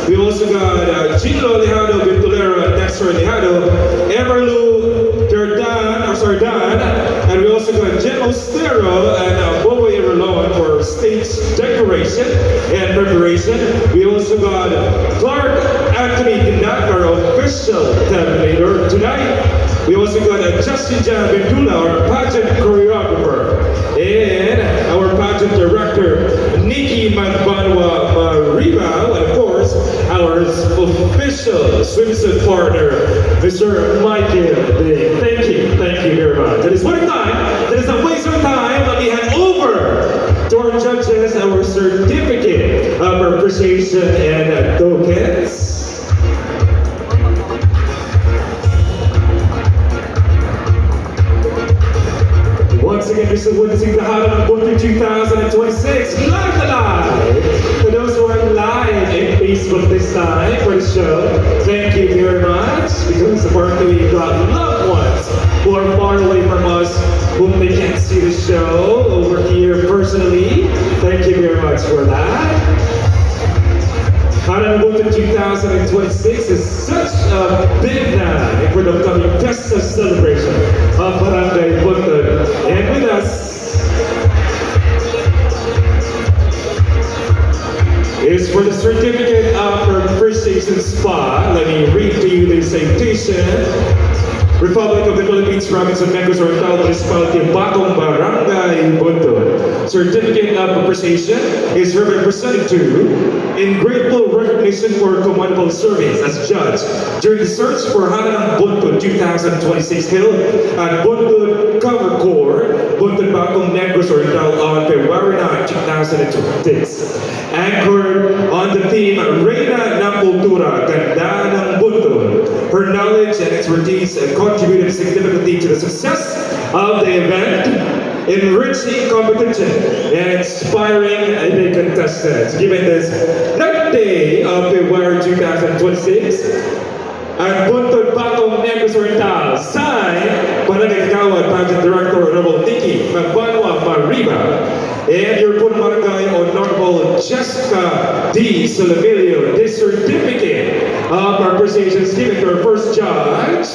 We also got Gino Alejandro Ventolera and Dexter Alejandro, Emerlu Dan, and we also got Jen Ostero and Bobo Irelon for stage decoration and preparation. We also got Clark Anthony Ginac, our official terminator tonight. We also got Justin Jan Bendula, our pageant choreographer, and our pageant director, Nikki Magbanwa Mariba, and of course, our official swimsuit partner, Mr. Michael Bing. Thank you very much. It is one time, it is a waste of time. Let me hand over to our judges our certificate of appreciation and tokens. Once again, you're still witnessing the Hanalang Bunto 2026 live. For those who are live in Facebook this time for the show, thank you very much, because apparently we've got loved ones who are far away from us, whom they can't see the show over here personally. Thank you very much for that. Hanalang Bunto 2026 is such a big night for the upcoming Fiesta celebration of Barangay Bunto. And with us is for the certificate of appreciation spa. Let me read to you the citation. Republic of the Philippines, Province of Negros Oriental, Municipality of Batong, Barangay Bunto. Certificate of appreciation is hereby presented to in grateful recognition for commendable service as judge during the search for Hanalang Bunto 2026 held at Bunto Cover Corps, Bunto Batong, Negros Oriental on February 9, 2026. Anchored on the theme Reyna ng Kultura, Ganda ng Bunto. Her knowledge and expertise contributed significantly to the success of the event, enriching competition and inspiring the contestants. Given this 9th day of February 2026, at Bunto Batong, Negros Oriental, signed Barangay Kagawad Pageant Director Honorable Nikki Magbanwa Mariba, and your Barangay Honorable Jessica D. Solamilio. This certificate of appreciation is given to our first judge,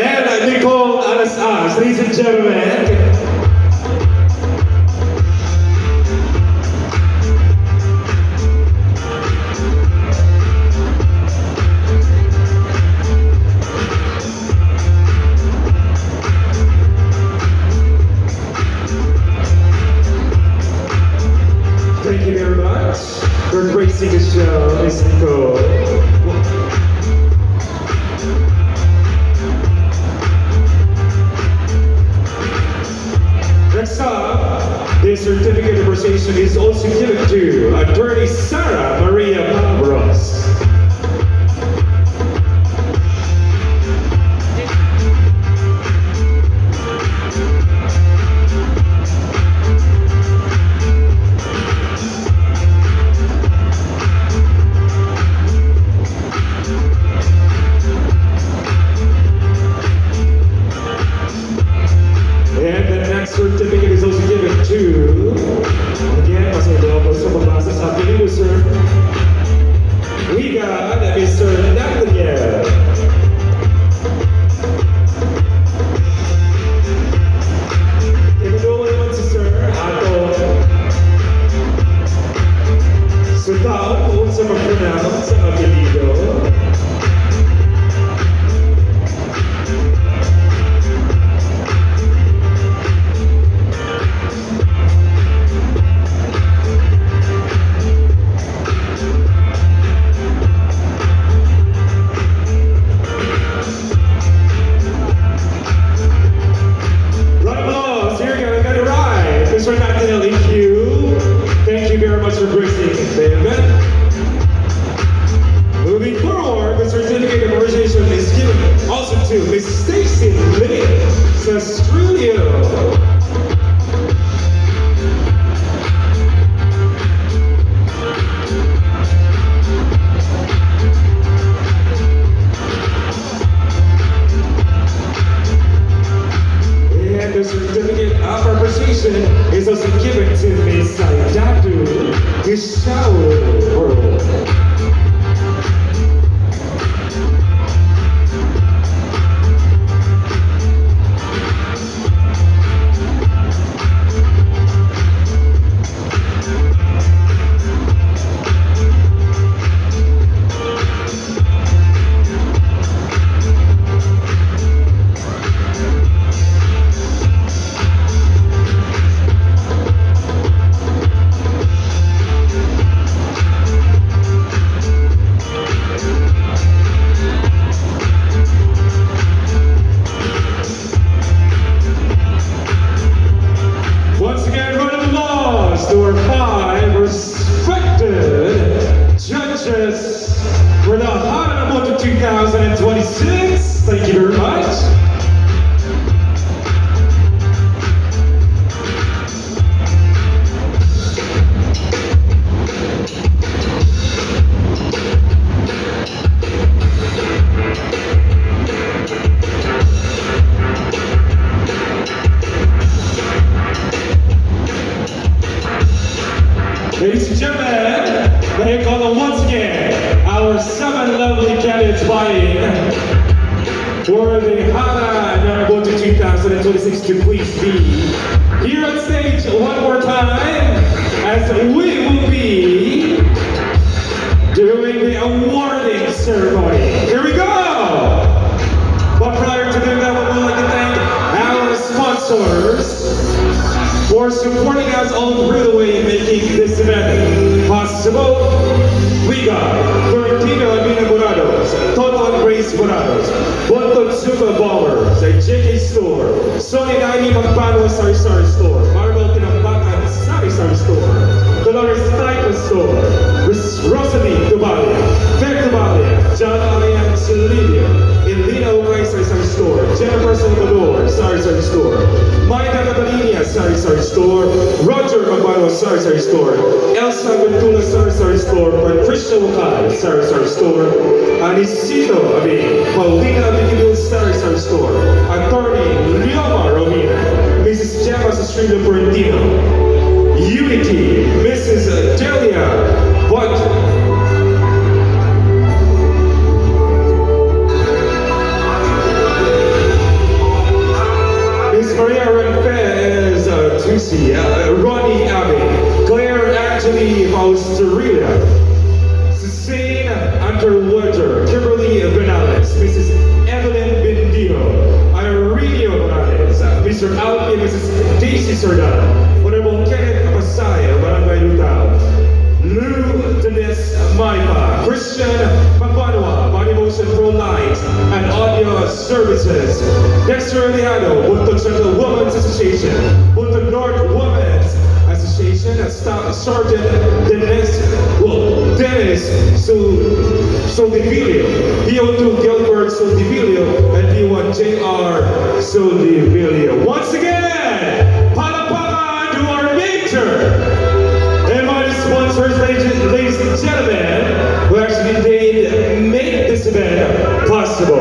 and Nicole Alas. Ladies and gentlemen, thank you very much for gracing the show, Miss Nicole. Next up, this certificate of appreciation is also given to Attorney Sarah Maria Pabros. And the next certificate is also given to, again, pasado ako sa pabasa sa akin, sir. We got Mr. Nathaniel. Inunawa naman si Sir Ato. So tao po sa mag-pronounce sa apelido. Mr. Nathaniel, thank you very much for gracing the event. Moving Congratulations for the Hana Moto 2026. Thank you very much. Ladies and gentlemen, let me call them once again our 7 lovely candidates vying for the Hana Naramoto 2026 to please be here on stage one more time as we will be doing the awarding ceremony. Here we go! But prior to doing that, we would like to thank our sponsors for supporting us all through the way in making this event possible. We got Florentino Amina Morados, Total and Grace Morados, Bonton Super Bombers, a JK Store, Sony Naini Magpano Sari Sari Store, Marvel Tinambakan Sari Sari Store, Dolores Taika Store, Rosalie Tubalia, Vic Tubalia, John Alian Silvio, Elena Ukay Sari Sari Store, Jennifer Salvador Sari Sari Store, Maida Catalina Sari Sari Store, Roger Magpano Sari Sari Store, Elsa Ventula Sari Sari Store, Patricia Ukay Sari Sari Store, Anisito Paulina Abigil Sari Sari Store, Attorney Lioma Romina, Mrs. Gemma Sastrino Florentino, Unity, Mrs. Delia But Miss Maria Renfez Tusi, Ronnie Abbey, Claire Angeli Fausterita, Cecine Underwater, Kimberly Benales, Mrs. Evelyn Bendino, Irene Morales, Mr. Alvin, Mrs. Daisy Sordano, Honorable Kenneth Masaya, Barangay Lutao, Lou Dennis Maipa, Christian Magbanwa, Body Motion Pro Light and Audio Services, Dexter Eliano, Bunton Central Women's Association, Bunton North Women's Association, and Staff Sergeant Dennis Soldivilio, PO2 Gilbert Soldivilio, and P1 JR Soldivilio. Once again, palakpakan to our major and my sponsors, ladies and gentlemen, who actually did make this event possible.